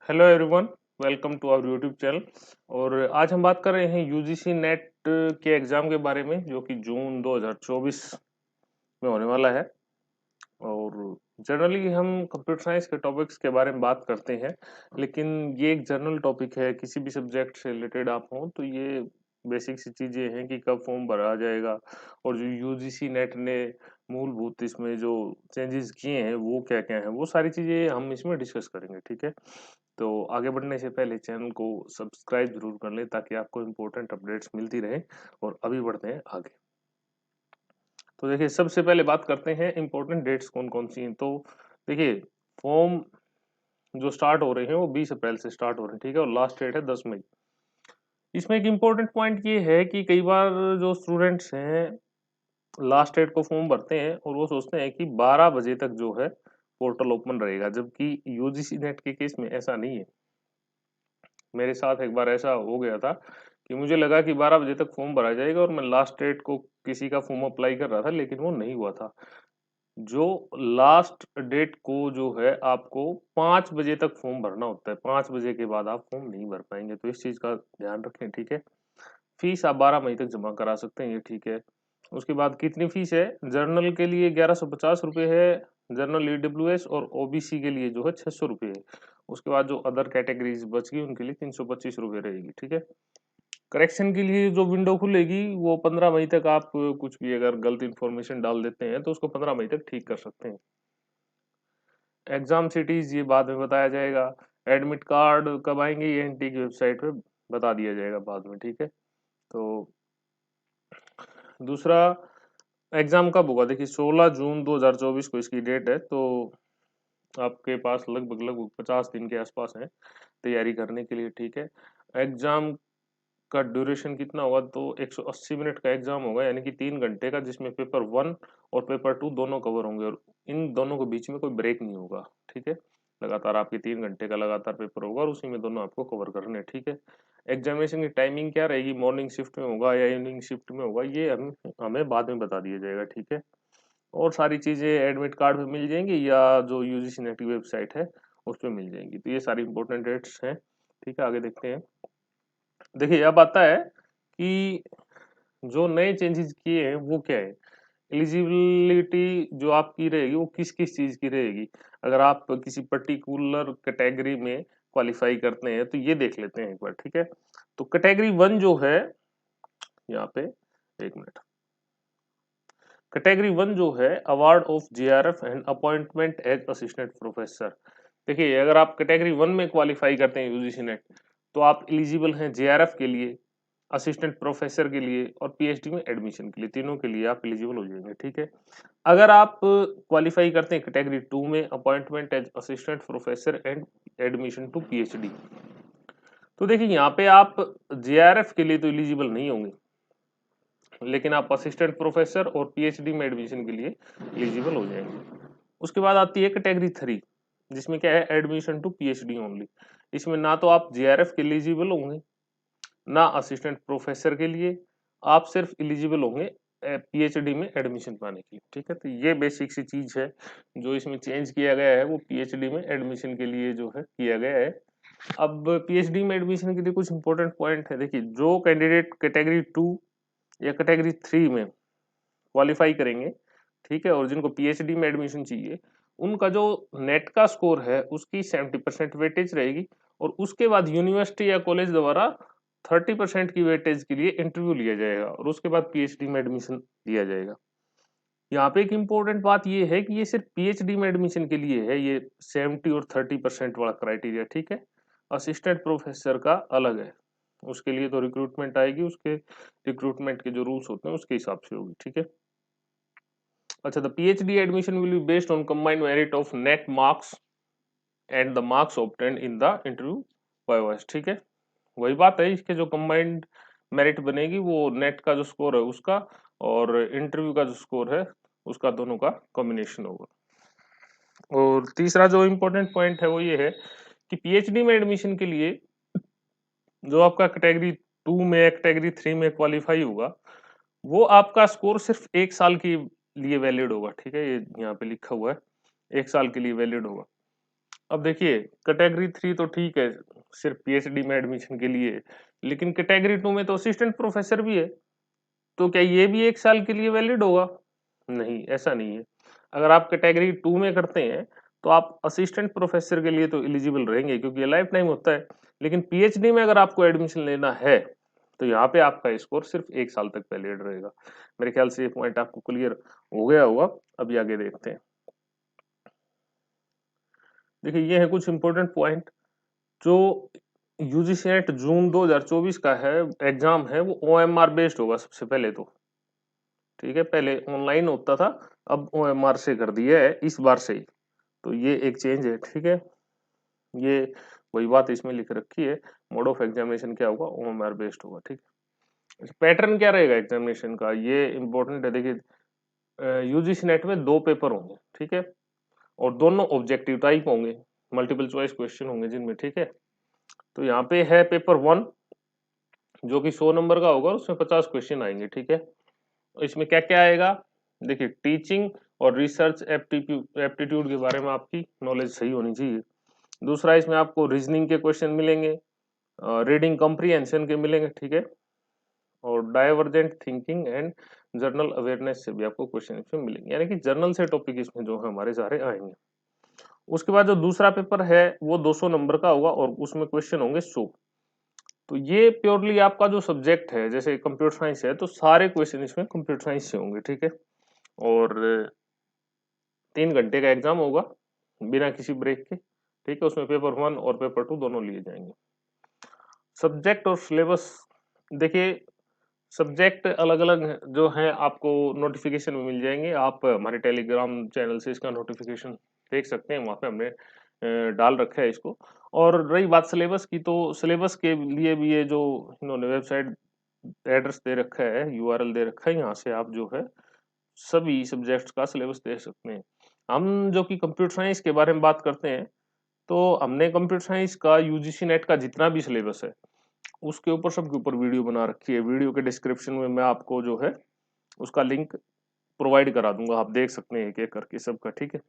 Hello everyone, welcome to our YouTube channel. और आज हम बात कर रहे हैं यूजीसी नेट के एग्ज़ाम के बारे में, जो कि जून 2024 में होने वाला है। और जनरली हम कंप्यूटर साइंस के टॉपिक्स के बारे में बात करते हैं, लेकिन ये एक जनरल टॉपिक है। किसी भी सब्जेक्ट से रिलेटेड आप हों तो ये बेसिक सी चीज़ें हैं कि कब फॉर्म भरा जाएगा, और जो यूजीसी नेट ने मूलभूत इसमें जो चेंजेस किए हैं वो क्या क्या हैं, वो सारी चीज़ें हम इसमें डिस्कस करेंगे। ठीक है, तो आगे बढ़ने से पहले चैनल को सब्सक्राइब जरूर कर लें ताकि आपको इम्पोर्टेंट अपडेट्स मिलती रहे। और अभी बढ़ते हैं आगे। तो देखिए, सबसे पहले बात करते हैं इम्पोर्टेंट डेट्स कौन कौन सी हैं। तो देखिए, फॉर्म जो स्टार्ट हो रहे हैं वो 20 अप्रैल से स्टार्ट हो रहे हैं, ठीक है, और लास्ट डेट है 10 मई। इसमें एक इम्पोर्टेंट पॉइंट ये है कि कई बार जो स्टूडेंट्स हैं लास्ट डेट को फॉर्म भरते हैं और वो सोचते हैं कि 12 बजे तक जो है पोर्टल ओपन रहेगा, जबकि यूजीसी नेट के केस में ऐसा नहीं है। मेरे साथ एक बार ऐसा हो गया था कि मुझे लगा कि 12 बजे तक फॉर्म भरा जाएगा, और मैं लास्ट डेट को किसी का फॉर्म अप्लाई कर रहा था, लेकिन वो नहीं हुआ था। जो लास्ट डेट को जो है आपको 5 बजे तक फॉर्म भरना होता है। 5 बजे के बाद आप फॉर्म नहीं भर पाएंगे, तो इस चीज़ का ध्यान रखें। ठीक है, फीस आप 12 मई तक जमा करा सकते हैं, ये ठीक है। उसके बाद कितनी फीस है? जर्नल के लिए 1150 रुपये है, जनरल ईडब्ल्यूएस, और ओबीसी के लिए जो है 600 रुपये है। उसके बाद जो अदर कैटेगरीज बच गई उनके लिए 325 रुपये रहेगी। ठीक है, करेक्शन के लिए जो विंडो खुलेगी वो 15 मई तक। आप कुछ भी अगर गलत इन्फॉर्मेशन डाल देते हैं तो उसको 15 मई तक ठीक कर सकते हैं। एग्जाम सिटीज ये बाद में बताया जाएगा। एडमिट कार्ड कब आएंगे ये एनटी की वेबसाइट पे बता दिया जाएगा बाद में। ठीक है, तो दूसरा, एग्जाम कब होगा? देखिए, 16 जून 2024 को इसकी डेट है। तो आपके पास लगभग लगभग 50 दिन के आसपास है तैयारी करने के लिए। ठीक है, एग्जाम का ड्यूरेशन कितना होगा? तो 180 मिनट का एग्जाम होगा, यानी कि 3 घंटे का, जिसमें पेपर 1 और पेपर 2 दोनों कवर होंगे, और इन दोनों के बीच में कोई ब्रेक नहीं होगा। ठीक है, लगातार आपके 3 घंटे का लगातार पेपर होगा और उसी में दोनों आपको कवर करने हैं। ठीक है, एग्जामिनेशन की टाइमिंग क्या रहेगी? मॉर्निंग शिफ्ट में होगा या इवनिंग शिफ्ट में होगा, ये हमें बाद में बता दिया जाएगा। ठीक है, और सारी चीज़ें एडमिट कार्ड पे मिल जाएंगी या जो यूजीसी नेट की वेबसाइट है उस पर मिल जाएंगी। तो ये सारी इंपॉर्टेंट डेट्स हैं। ठीक है, आगे देखते हैं। देखिए, अब आता है कि जो नए चेंजेस किए हैं वो क्या है। एलिजिबिलिटी जो आपकी रहेगी वो किस किस चीज़ की रहेगी। अगर आप किसी पर्टिकुलर कैटेगरी में क्वालिफाई करते हैं तो ये देख लेते हैं एक बार। ठीक है, तो कैटेगरी 1 जो है, यहाँ पे एक मिनट, कैटेगरी 1 जो है, award of JRF and appointment as assistant professor. देखिए, अगर आप कैटेगरी 1 में क्वालिफाई करते हैं यूजीसी नेट, तो आप एलिजिबल हैं जेआरएफ के लिए, असिस्टेंट प्रोफेसर के लिए और पीएचडी में एडमिशन के लिए। तीनों के लिए आप एलिजिबल हो जाएंगे। ठीक है, अगर आप क्वालिफाई करते हैं कैटेगरी 2 में, appointment as assistant professor and admission to PhD, तो देखिए यहाँ पे आप जेआरएफ के लिए तो एलिजिबल नहीं होंगे, लेकिन आप असिस्टेंट प्रोफेसर और पीएचडी में एडमिशन के लिए एलिजिबल हो जाएंगे। उसके बाद आती है कैटेगरी 3, जिसमें क्या है, एडमिशन टू पीएचडी ओनली। इसमें ना तो आप जेआरएफ के एलिजिबल होंगे ना असिस्टेंट प्रोफेसर के लिए, आप सिर्फ एलिजिबल होंगे पीएचडी में एडमिशन पाने के लिए। ठीक है, तो ये बेसिक सी चीज है जो इसमें चेंज किया गया है, वो पीएचडी में एडमिशन के लिए जो है किया गया है। अब पीएचडी में एडमिशन के लिए कुछ इंपॉर्टेंट पॉइंट है। देखिए, जो कैंडिडेट कैटेगरी 2 या कैटेगरी 3 में क्वालिफाई करेंगे, ठीक है, और जिनको पीएचडी में एडमिशन चाहिए, उनका जो नेट का स्कोर है उसकी 70% वेटेज रहेगी, और उसके बाद यूनिवर्सिटी या कॉलेज द्वारा 30% की वेटेज के लिए इंटरव्यू लिया जाएगा, और उसके बाद पीएचडी में एडमिशन दिया जाएगा। यहाँ पे एक इम्पोर्टेंट बात ये है कि ये सिर्फ पीएचडी में एडमिशन के लिए है, ये 70 और 30% वाला क्राइटेरिया। ठीक है, असिस्टेंट प्रोफेसर का अलग है, उसके लिए तो रिक्रूटमेंट आएगी, उसके रिक्रूटमेंट के जो रूल्स होते हैं उसके हिसाब से होगी। ठीक है, अच्छा, the PhD admission will be based on combined merit of net marks and the marks obtained in the interview by voice. ठीक है, वही बात है, इसके जो कंबाइंड मेरिट बनेगी वो नेट का जो स्कोर है उसका और इंटरव्यू का जो स्कोर है उसका, दोनों का कॉम्बिनेशन होगा। और तीसरा जो इम्पोर्टेंट पॉइंट है वो ये है कि पीएचडी में एडमिशन के लिए जो आपका कैटेगरी 2 में कैटेगरी 3 में क्वालिफाई होगा, वो आपका स्कोर सिर्फ 1 साल के लिए वैलिड होगा। ठीक है, ये यहाँ पे लिखा हुआ है, 1 साल के लिए वैलिड होगा। अब देखिए कैटेगरी 3 तो ठीक है, सिर्फ पीएचडी में एडमिशन के लिए, लेकिन कैटेगरी 2 में तो असिस्टेंट प्रोफेसर भी है, तो क्या ये भी 1 साल के लिए वैलिड होगा? नहीं, ऐसा नहीं है। अगर आप कैटेगरी 2 में करते हैं, तो आप असिस्टेंट प्रोफेसर के लिए तो एलिजिबल रहेंगे क्योंकि ये लाइफ टाइम होता है। लेकिन पीएचडी में अगर आपको एडमिशन लेना है, तो यहाँ पे आपका स्कोर सिर्फ 1 साल तक वैलिड रहेगा। मेरे ख्याल से ये पॉइंट आपको क्लियर हो गया होगा। अभी आगे देखते हैं। देखिए ये है कुछ इंपॉर्टेंट पॉइंट जो यूजीसी नेट जून 2024 का है एग्जाम है, वो ओएमआर बेस्ड होगा सबसे पहले तो। ठीक है, पहले ऑनलाइन होता था, अब ओएमआर से कर दिया है इस बार से ही, तो ये एक चेंज है। ठीक है, ये वही बात इसमें लिख रखी है, मोड ऑफ एग्जामिनेशन क्या होगा, ओएमआर बेस्ड होगा। ठीक है, पैटर्न क्या रहेगा एग्जामिनेशन का, ये इंपॉर्टेंट है। देखिए यूजीसी नेट में 2 पेपर होंगे, ठीक है, और दोनों ऑब्जेक्टिव टाइप होंगे, मल्टीपल चॉइस क्वेश्चन होंगे जिनमें। ठीक है, तो यहाँ पे है पेपर 1 जो कि 100 नंबर का होगा, उसमें 50 क्वेश्चन आएंगे। ठीक है, इसमें क्या क्या आएगा, देखिए टीचिंग और रिसर्च एप्टीट्यूड के बारे में आपकी नॉलेज सही होनी चाहिए। दूसरा, इसमें आपको रीजनिंग के क्वेश्चन मिलेंगे, रीडिंग कॉम्प्रिहेंशन के मिलेंगे। ठीक है, और divergent thinking and journal awareness से भी आपको क्वेश्चन इसमें मिलेंगे, यानी कि जर्नल से टॉपिक इसमें जो है हमारे सारे आएंगे। उसके बाद जो दूसरा पेपर है वो 200 नंबर का होगा और उसमें क्वेश्चन होंगे 100। तो ये प्योरली आपका जो सब्जेक्ट है, जैसे कंप्यूटर साइंस है तो सारे क्वेश्चन इसमें कंप्यूटर साइंस से होंगे। ठीक है, और 3 घंटे का एग्जाम होगा बिना किसी ब्रेक के। ठीक है, उसमें पेपर 1 और पेपर 2 दोनों लिए जाएंगे। सब्जेक्ट और सिलेबस, देखिए सब्जेक्ट अलग अलग जो है आपको नोटिफिकेशन में मिल जाएंगे, आप हमारे टेलीग्राम चैनल से इसका नोटिफिकेशन देख सकते हैं, वहाँ पे हमने डाल रखा है इसको। और रही बात सिलेबस की, तो सिलेबस के लिए भी ये जो इन्होंने वेबसाइट एड्रेस दे रखा है, यूआरएल दे रखा है, यहाँ से आप जो है सभी सब्जेक्ट्स का सिलेबस देख सकते हैं। हम जो कि कंप्यूटर साइंस के बारे में बात करते हैं, तो हमने कंप्यूटर साइंस का यूजीसी नेट का जितना भी सिलेबस है उसके ऊपर सबके ऊपर वीडियो बना रखी है। वीडियो के डिस्क्रिप्शन में मैं आपको जो है उसका लिंक प्रोवाइड करा दूंगा, आप देख सकते हैं एक एक करके सबका। ठीक है,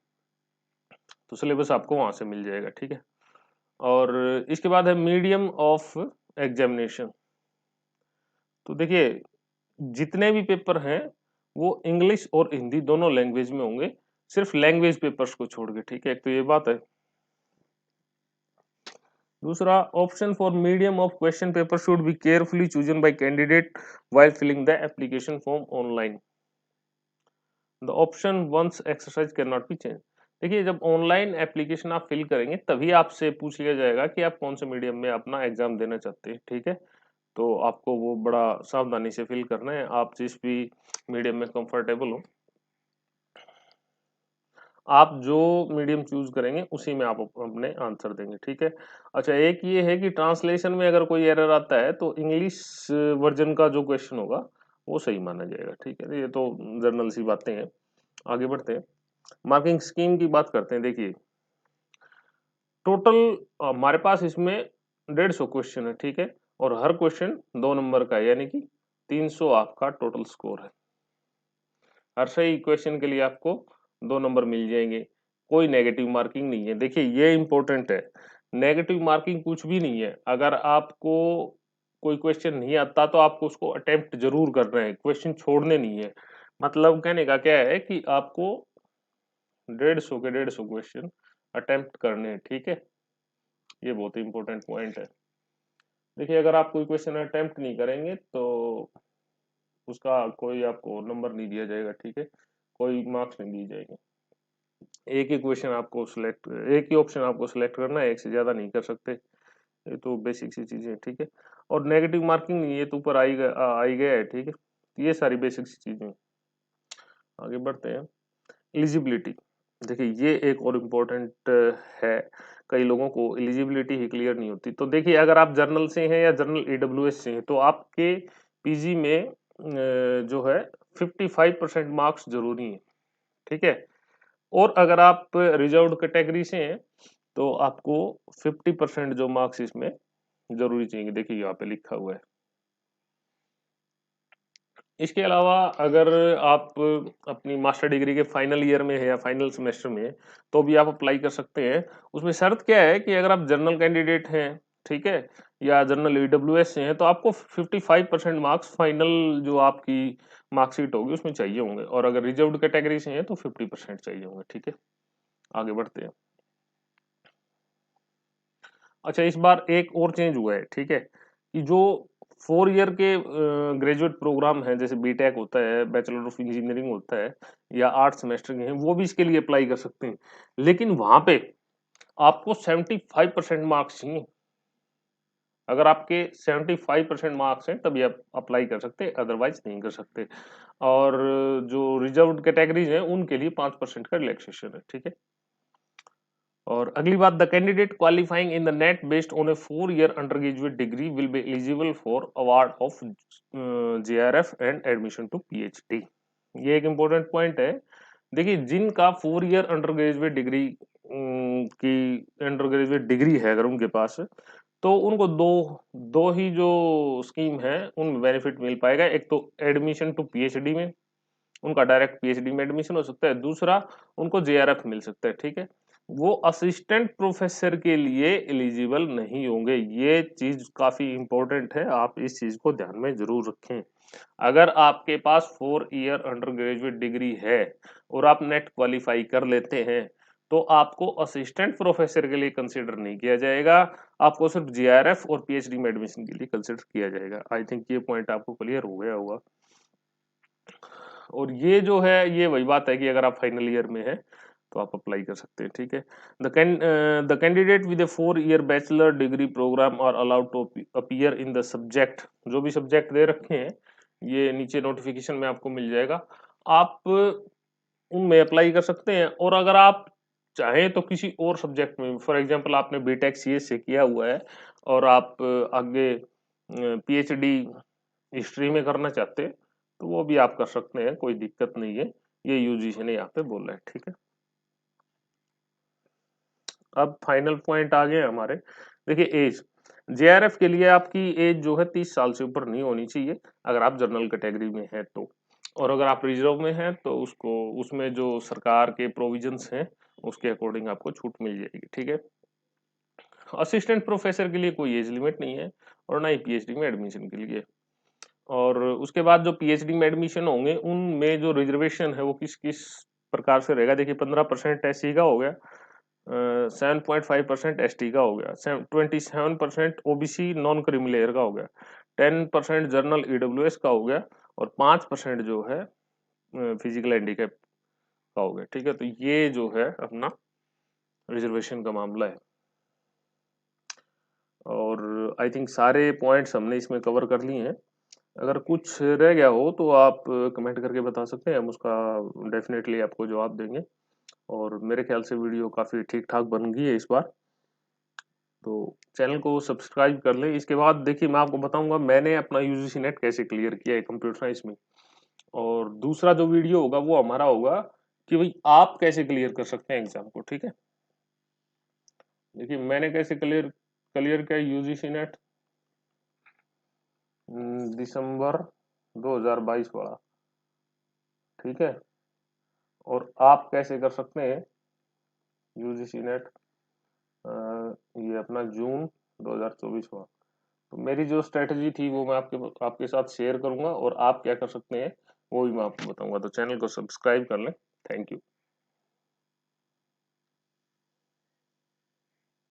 तो सिलेबस आपको वहां से मिल जाएगा। ठीक है, और इसके बाद है मीडियम ऑफ एग्जामिनेशन। तो देखिए जितने भी पेपर हैं वो इंग्लिश और हिंदी दोनों लैंग्वेज में होंगे, सिर्फ लैंग्वेज पेपर्स को छोड़ के। ठीक है, एक तो ये बात है। दूसरा, option for medium of question paper should be carefully chosen bye candidate while filling the application form online. The option once exercise cannot be changed. देखिए जब ऑनलाइन एप्लीकेशन आप फिल करेंगे तभी आपसे पूछ लिया जाएगा कि आप कौन से मीडियम में अपना एग्जाम देना चाहते हैं। ठीक है, तो आपको वो बड़ा सावधानी से फिल करना है, आप जिस भी मीडियम में कंफर्टेबल हो, आप जो मीडियम चूज करेंगे उसी में आप अपने आंसर देंगे। ठीक है, अच्छा एक ये है कि ट्रांसलेशन में अगर कोई एरर आता है तो इंग्लिश वर्जन का जो क्वेश्चन होगा वो सही माना जाएगा। ठीक है, ये तो जनरल सी बातें हैं। आगे बढ़ते हैं, मार्किंग स्कीम की बात करते हैं। देखिए टोटल हमारे पास इसमें 150 क्वेश्चन है। ठीक है, और हर क्वेश्चन 2 नंबर का है, यानी कि 300 आपका टोटल स्कोर है। हर सही क्वेश्चन के लिए आपको 2 नंबर मिल जाएंगे, कोई नेगेटिव मार्किंग नहीं है। देखिए ये इंपॉर्टेंट है, नेगेटिव मार्किंग कुछ भी नहीं है। अगर आपको कोई क्वेश्चन नहीं आता तो आपको उसको अटेम्प्ट जरूर करना है, क्वेश्चन छोड़ने नहीं है। मतलब कहने का क्या है कि आपको 150 के 150 क्वेश्चन अटेम्प्ट करने हैं। ठीक है, ये बहुत ही इंपॉर्टेंट पॉइंट है। देखिए अगर आप कोई क्वेश्चन अटेम्प्ट नहीं करेंगे तो उसका कोई आपको नंबर नहीं दिया जाएगा। ठीक है, कोई मार्क्स नहीं दिए जाएंगे। एक ही क्वेश्चन आपको सिलेक्ट, एक ही ऑप्शन आपको सिलेक्ट करना है, एक से ज्यादा नहीं कर सकते। ये तो बेसिक सी चीजें हैं। ठीक है, और नेगेटिव मार्किंग नहीं, ये तो ऊपर आई गया है। ठीक है, ये सारी बेसिक सी चीजें। आगे बढ़ते हैं, एलिजिबिलिटी। देखिए ये एक और इम्पोर्टेंट है, कई लोगों को एलिजिबिलिटी ही क्लियर नहीं होती। तो देखिए अगर आप जर्नल से हैं या जर्नल ईडब्ल्यूएस से हैं तो आपके पीजी में जो है 55% मार्क्स जरूरी है। ठीक है, और अगर आप रिजर्व्ड कैटेगरी से हैं तो आपको 50% जो मार्क्स इसमें जरूरी चाहिए। देखिए यहाँ पे लिखा हुआ है। इसके अलावा अगर आप अपनी मास्टर डिग्री के फाइनल ईयर में है या फाइनल सेमेस्टर में है, तो भी आप अप्लाई कर सकते हैं। उसमें शर्त क्या है कि अगर आप जनरल कैंडिडेट हैं, ठीक है, या जनरल ईडब्ल्यूएस से हैं, तो आपको 55% मार्क्स फाइनल जो आपकी मार्कशीट होगी उसमें चाहिए होंगे, और अगर रिजर्व्ड कैटेगरी से हैं तो 50% चाहिए होंगे। ठीक है, आगे बढ़ते हैं। अच्छा, इस बार एक और चेंज हुआ है, ठीक है, कि जो 4 ईयर के ग्रेजुएट प्रोग्राम है, जैसे बीटेक होता है, बैचलर ऑफ इंजीनियरिंग होता है, या 8 सेमेस्टर के हैं, वो भी इसके लिए अप्लाई कर सकते हैं। लेकिन वहां पे आपको 75% मार्क्स चाहिए। अगर आपके 75% मार्क्स हैं तभी आप अप्लाई कर सकते हैं, अदरवाइज नहीं कर सकते। और जो रिजर्व्ड कैटेगरीज हैं उनके लिए 5% का रिलैक्सेशन है। ठीक है, और अगली बात, the candidate qualifying in the NET based on a 4 year undergraduate degree will be eligible for award of JRF and admission to PhD. ये एक इम्पोर्टेंट पॉइंट है। देखिए, जिनका 4 ईयर अंडर ग्रेजुएट डिग्री की अंडर ग्रेजुएट डिग्री है अगर उनके पास, तो उनको दो दो ही जो स्कीम है उनमें बेनिफिट मिल पाएगा। एक तो एडमिशन टू पीएचडी में, उनका डायरेक्ट पीएचडी में एडमिशन हो सकता है। दूसरा, उनको जेआरएफ मिल सकता है। ठीक है, वो असिस्टेंट प्रोफेसर के लिए एलिजिबल नहीं होंगे। ये चीज काफी इंपॉर्टेंट है, आप इस चीज को ध्यान में जरूर रखें। अगर आपके पास 4 ईयर अंडर ग्रेजुएट डिग्री है और आप नेट क्वालिफाई कर लेते हैं, तो आपको असिस्टेंट प्रोफेसर के लिए कंसिडर नहीं किया जाएगा, आपको सिर्फ जेआरएफ और पीएचडी में एडमिशन के लिए कंसिडर किया जाएगा। आई थिंक ये पॉइंट आपको क्लियर हो गया होगा। और ये जो है, ये वही बात है कि अगर आप फाइनल ईयर में है तो आप अप्लाई कर सकते हैं। ठीक है, the candidate with a 4 year bachelor degree programme are allowed to appear in the subject. जो भी सब्जेक्ट दे रखे हैं ये नीचे नोटिफिकेशन में आपको मिल जाएगा, आप उनमें अप्लाई कर सकते हैं। और अगर आप चाहें तो किसी और सब्जेक्ट में, फॉर एग्जांपल आपने बीटेक सीएस से किया हुआ है और आप आगे पीएचडी हिस्ट्री में करना चाहते हैं, तो वो भी आप कर सकते हैं, कोई दिक्कत नहीं है। ये यूजीसी ने यहाँ पे बोला है। ठीक है, अब फाइनल पॉइंट आ गए हमारे। देखिए, एज, जेआरएफ के लिए आपकी एज जो है 30 साल से ऊपर नहीं होनी चाहिए अगर आप जनरल कैटेगरी में हैं तो। और अगर आप रिजर्व में हैं तो उसको, उसमें जो सरकार के प्रोविजंस हैं उसके अकॉर्डिंग आपको छूट मिल जाएगी। ठीक है, असिस्टेंट प्रोफेसर के लिए कोई एज लिमिट नहीं है, और ना ही पीएचडी में एडमिशन के लिए। और उसके बाद जो पीएचडी में एडमिशन होंगे उनमें जो रिजर्वेशन है वो किस किस प्रकार से रहेगा। देखिए, 15% एससी का हो गया, 7.5% एसटी का हो गया, 27% ओबीसी नॉन क्रीमी लेयर का हो गया, 10% जर्नल ईडब्ल्यूएस का हो गया, और 5% जो है फिजिकल हैंडीकैप का हो गया। ठीक है, तो ये जो है अपना रिजर्वेशन का मामला है। और आई थिंक सारे पॉइंट्स हमने इसमें कवर कर लिए हैं। अगर कुछ रह गया हो तो आप कमेंट करके बता सकते हैं, हम उसका डेफिनेटली आपको जवाब देंगे। और मेरे ख्याल से वीडियो काफ़ी ठीक ठाक बन गई है इस बार, तो चैनल को सब्सक्राइब कर लें। इसके बाद देखिए, मैं आपको बताऊंगा मैंने अपना यूजीसी नेट कैसे क्लियर किया है कंप्यूटर साइंस में। और दूसरा जो वीडियो होगा वो हमारा होगा कि भाई आप कैसे क्लियर कर सकते हैं एग्जाम को। ठीक है, देखिए मैंने कैसे क्लियर क्लियर किया यूजीसी नेट, दिसंबर 2022 वाला। ठीक है, और आप कैसे कर सकते हैं यूजीसी नेट, ये अपना जून 2024 हुआ। तो मेरी जो स्ट्रेटजी थी वो मैं आपके आपके साथ शेयर करूंगा, और आप क्या कर सकते हैं वो भी मैं आपको बताऊंगा। तो चैनल को सब्सक्राइब कर लें। Thank you.